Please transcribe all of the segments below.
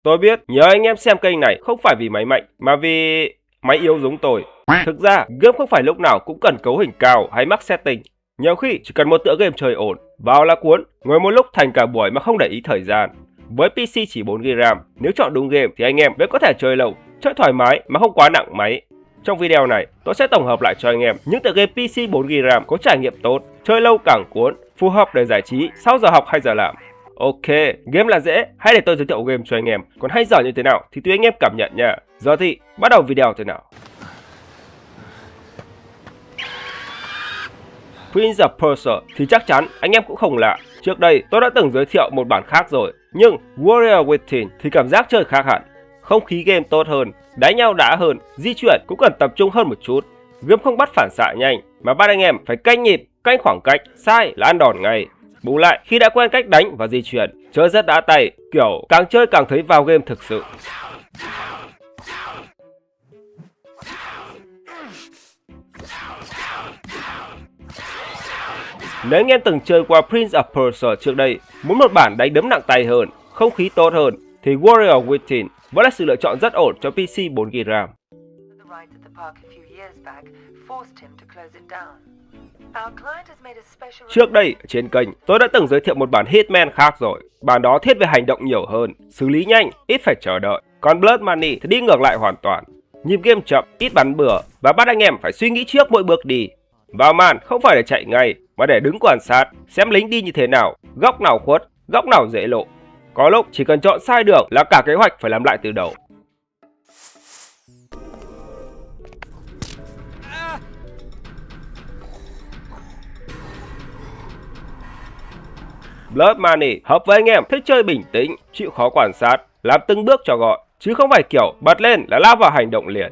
Tôi biết nhớ anh em xem kênh này không phải vì máy mạnh mà vì máy yếu giống tôi. Thực ra, game không phải lúc nào cũng cần cấu hình cao hay max setting. Nhiều khi chỉ cần một tựa game chơi ổn, vào là cuốn, ngồi một lúc thành cả buổi mà không để ý thời gian. Với PC chỉ 4GB RAM, nếu chọn đúng game thì anh em vẫn có thể chơi lâu, chơi thoải mái mà không quá nặng máy. Trong video này, tôi sẽ tổng hợp lại cho anh em những tựa game PC 4GB RAM có trải nghiệm tốt, chơi lâu càng cuốn, phù hợp để giải trí sau giờ học hay giờ làm. Ok, game là dễ, hãy để tôi giới thiệu game cho anh em, còn hay dở như thế nào thì tùy anh em cảm nhận nha. Giờ thì bắt đầu video thế nào. Prince of Persia thì chắc chắn anh em cũng không lạ. Trước đây tôi đã từng giới thiệu một bản khác rồi, nhưng Warrior Within thì cảm giác chơi khác hẳn. Không khí game tốt hơn, đánh nhau đã hơn, di chuyển cũng cần tập trung hơn một chút. Game không bắt phản xạ nhanh, mà bắt anh em phải canh nhịp, canh khoảng cách, sai là ăn đòn ngay. Bù lại, khi đã quen cách đánh và di chuyển, chơi rất đã tay, kiểu càng chơi càng thấy vào game thực sự. Nếu anh em từng chơi qua Prince of Persia trước đây, muốn một bản đánh đấm nặng tay hơn, không khí tốt hơn, thì Warrior Within vẫn là sự lựa chọn rất ổn cho PC 4GB RAM. Trước đây, trên kênh, tôi đã từng giới thiệu một bản Hitman khác rồi. Bản đó thiết về hành động nhiều hơn, xử lý nhanh, ít phải chờ đợi. Còn Blood Money thì đi ngược lại hoàn toàn. Nhịp game chậm, ít bắn bừa và bắt anh em phải suy nghĩ trước mỗi bước đi. Vào màn không phải để chạy ngay, mà để đứng quan sát, xem lính đi như thế nào, góc nào khuất, góc nào dễ lộ. Có lúc chỉ cần chọn sai đường là cả kế hoạch phải làm lại từ đầu. Blood Money hợp với anh em thích chơi bình tĩnh, chịu khó quan sát, làm từng bước cho gọn, chứ không phải kiểu bật lên là lao vào hành động liền.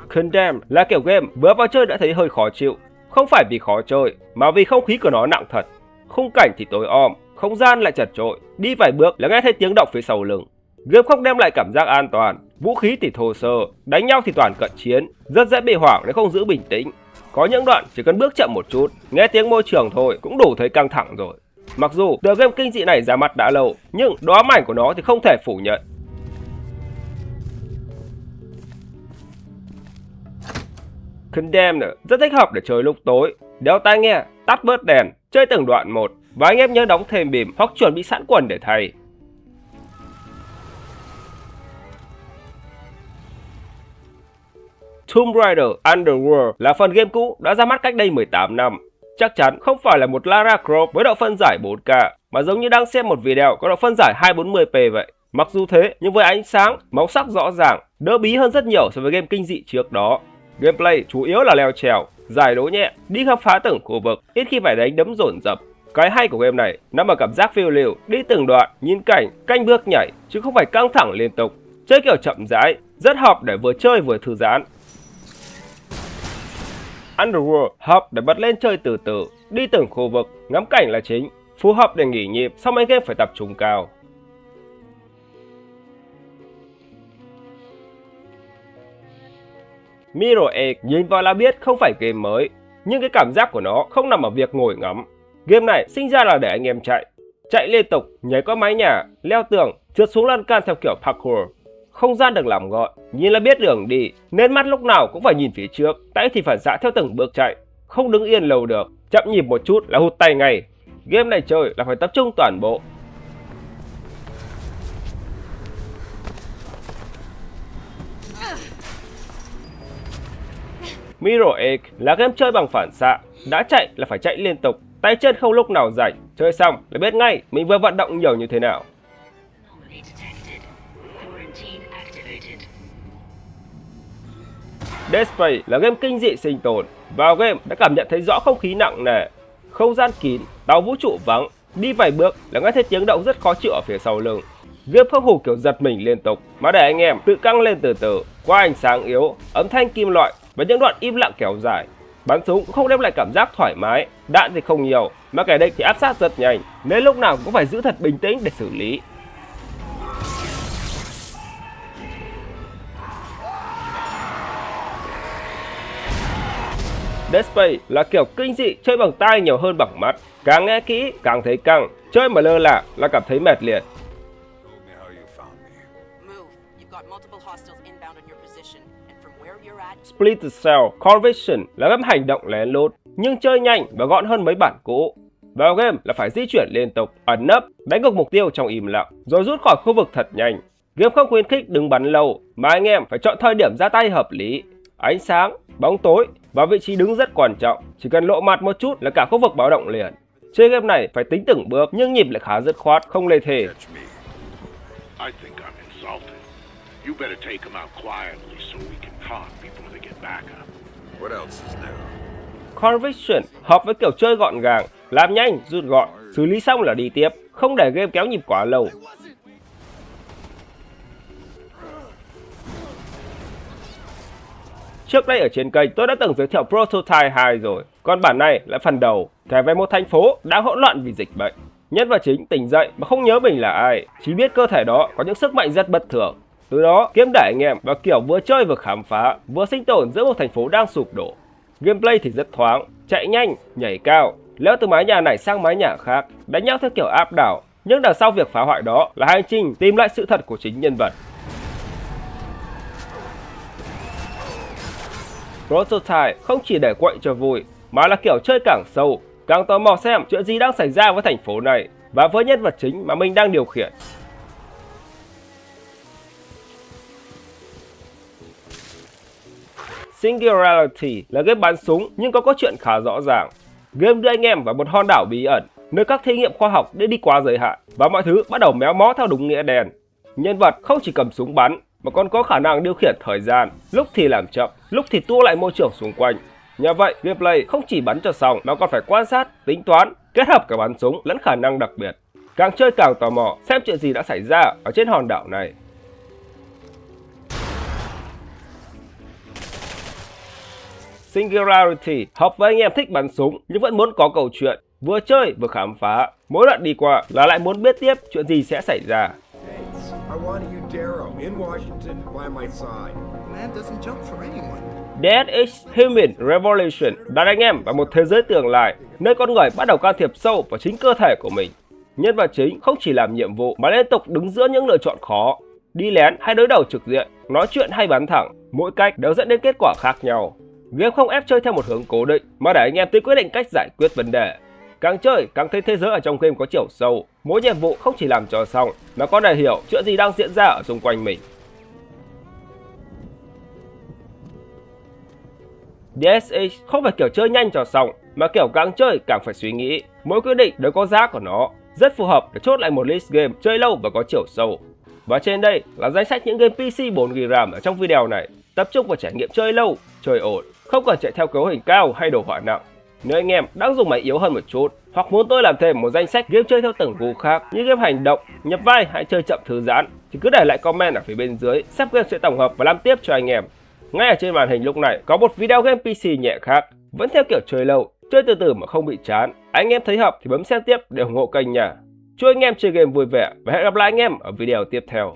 Condemned là kiểu game vừa vào chơi đã thấy hơi khó chịu, không phải vì khó chơi mà vì không khí của nó nặng thật. Khung cảnh thì tối om, không gian lại chật chội, đi vài bước là nghe thấy tiếng động phía sau lưng. Game không đem lại cảm giác an toàn, vũ khí thì thô sơ, đánh nhau thì toàn cận chiến, rất dễ bị hoảng nếu không giữ bình tĩnh. Có những đoạn chỉ cần bước chậm một chút, nghe tiếng môi trường thôi cũng đủ thấy căng thẳng rồi. Mặc dù tựa game kinh dị này ra mắt đã lâu, nhưng độ ám ảnh của nó thì không thể phủ nhận. Condemned rất thích hợp để chơi lúc tối, đeo tai nghe, tắt bớt đèn, chơi từng đoạn một, và anh em nhớ đóng thêm bìm hoặc chuẩn bị sẵn quần để thay. Tomb Raider Underworld là phần game cũ đã ra mắt cách đây 18 năm. Chắc chắn không phải là một Lara Croft với độ phân giải 4K, mà giống như đang xem một video có độ phân giải 240p vậy. Mặc dù thế, nhưng với ánh sáng, màu sắc rõ ràng, đỡ bí hơn rất nhiều so với game kinh dị trước đó. Gameplay chủ yếu là leo trèo, giải đố nhẹ, đi khám phá từng khu vực, ít khi phải đánh đấm dồn dập. Cái hay của game này nằm ở cảm giác phiêu lưu, đi từng đoạn, nhìn cảnh, canh bước nhảy, chứ không phải căng thẳng liên tục. Chơi kiểu chậm rãi, rất hợp để vừa chơi vừa thư giãn. Underworld hợp để bật lên chơi từ từ, đi từng khu vực, ngắm cảnh là chính, phù hợp để nghỉ nhịp sau mấy game phải tập trung cao. Mirror Edge nhìn vào là biết không phải game mới, nhưng cái cảm giác của nó không nằm ở việc ngồi ngắm. Game này sinh ra là để anh em chạy liên tục, nhảy qua mái nhà, leo tường, trượt xuống lan can theo kiểu parkour. Không gian được làm gọn, nhìn là biết đường đi, nên mắt lúc nào cũng phải nhìn phía trước, tay thì phản xạ theo từng bước chạy, không đứng yên lâu được, chậm nhịp một chút là hụt tay ngay. Game này chơi là phải tập trung toàn bộ. Mirror Edge là game chơi bằng phản xạ, đã chạy là phải chạy liên tục, tay chân không lúc nào rảnh, chơi xong là biết ngay mình vừa vận động nhiều như thế nào. Dead Space là game kinh dị sinh tồn, vào game đã cảm nhận thấy rõ không khí nặng nề, không gian kín, tàu vũ trụ vắng, đi vài bước là nghe thấy tiếng động rất khó chịu ở phía sau lưng. Game không hù kiểu giật mình liên tục, mà để anh em tự căng lên từ từ, qua ánh sáng yếu, âm thanh kim loại và những đoạn im lặng kéo dài. Bắn súng cũng không đem lại cảm giác thoải mái, đạn thì không nhiều, mà kẻ địch thì áp sát rất nhanh, nên lúc nào cũng phải giữ thật bình tĩnh để xử lý. Dead Space là kiểu kinh dị chơi bằng tai nhiều hơn bằng mắt. Càng nghe kỹ càng thấy căng, chơi mà lơ là cảm thấy mệt liền. Told me how you found me. Move. You've got multiple hostiles inbound on your position, and from where you're at, Split Cell Conviction là game hành động lén lút, nhưng chơi nhanh và gọn hơn mấy bản cũ. Vào game là phải di chuyển liên tục, ẩn nấp, đánh gục mục tiêu trong im lặng, rồi rút khỏi khu vực thật nhanh. Game không khuyến khích đứng bắn lâu, mà anh em phải chọn thời điểm ra tay hợp lý. Ánh sáng, bóng tối và vị trí đứng rất quan trọng, chỉ cần lộ mặt một chút là cả khu vực báo động liền. Chơi game này phải tính từng bước nhưng nhịp lại khá dứt khoát, không lê thề. Catch me. I think I'm insulted. You better take him out quietly so we can talk before they get back up. What else is there? Conviction hợp với kiểu chơi gọn gàng, làm nhanh, rút gọn, xử lý xong là đi tiếp, không để game kéo nhịp quá lâu. Trước đây ở trên kênh tôi đã từng giới thiệu Prototype 2 rồi, còn bản này là phần đầu, kể về một thành phố đang hỗn loạn vì dịch bệnh. Nhân vật chính tỉnh dậy mà không nhớ mình là ai, chỉ biết cơ thể đó có những sức mạnh rất bất thường. Từ đó kiếm đẩy anh em và kiểu vừa chơi vừa khám phá, vừa sinh tồn giữa một thành phố đang sụp đổ. Gameplay thì rất thoáng, chạy nhanh, nhảy cao, leo từ mái nhà này sang mái nhà khác, đánh nhau theo kiểu áp đảo. Nhưng đằng sau việc phá hoại đó là hành trình tìm lại sự thật của chính nhân vật. Prototype không chỉ để quậy cho vui, mà là kiểu chơi càng sâu, càng tò mò xem chuyện gì đang xảy ra với thành phố này và với nhân vật chính mà mình đang điều khiển. Singularity là game bắn súng nhưng có câu chuyện khá rõ ràng. Game đưa anh em vào một hòn đảo bí ẩn, nơi các thí nghiệm khoa học đã đi quá giới hạn và mọi thứ bắt đầu méo mó theo đúng nghĩa đen. Nhân vật không chỉ cầm súng bắn mà còn có khả năng điều khiển thời gian, lúc thì làm chậm, lúc thì tua lại môi trường xung quanh. Nhờ vậy, gameplay không chỉ bắn cho xong mà còn phải quan sát, tính toán, kết hợp cả bắn súng lẫn khả năng đặc biệt. Càng chơi càng tò mò xem chuyện gì đã xảy ra ở trên hòn đảo này. Singularity hợp với anh em thích bắn súng nhưng vẫn muốn có câu chuyện, vừa chơi vừa khám phá. Mỗi đoạn đi qua là lại muốn biết tiếp chuyện gì sẽ xảy ra. I wanted you, Darrow, in Washington, by my side. Man doesn't jump for anyone. Deus Ex Human Revolution đặt anh em vào một thế giới tương lai, nơi con người bắt đầu can thiệp sâu vào chính cơ thể của mình. Nhân vật chính không chỉ làm nhiệm vụ mà liên tục đứng giữa những lựa chọn khó, đi lén hay đối đầu trực diện, nói chuyện hay bắn thẳng, mỗi cách đều dẫn đến kết quả khác nhau. Game không ép chơi theo một hướng cố định mà để anh em tự quyết định cách giải quyết vấn đề. Càng chơi càng thấy thế giới ở trong game có chiều sâu, mỗi nhiệm vụ không chỉ làm cho xong mà còn để hiểu chuyện gì đang diễn ra ở xung quanh mình. Deus Ex không phải kiểu chơi nhanh cho xong mà kiểu càng chơi càng phải suy nghĩ, mỗi quyết định đều có giá của nó, rất phù hợp để chốt lại một list game chơi lâu và có chiều sâu. Và trên đây là danh sách những game PC 4GB RAM ở trong video này, tập trung vào trải nghiệm chơi lâu, chơi ổn, không cần chạy theo cấu hình cao hay đồ họa nặng. Nếu anh em đang dùng máy yếu hơn một chút hoặc muốn tôi làm thêm một danh sách game chơi theo từng gu khác như game hành động, nhập vai hay chơi chậm thư giãn thì cứ để lại comment ở phía bên dưới, sắp game sẽ tổng hợp và làm tiếp cho anh em. Ngay ở trên màn hình lúc này có một video game PC nhẹ khác, vẫn theo kiểu chơi lâu, chơi từ từ mà không bị chán. Anh em thấy hợp thì bấm xem tiếp để ủng hộ kênh nha. Chúc anh em chơi game vui vẻ và hẹn gặp lại anh em ở video tiếp theo.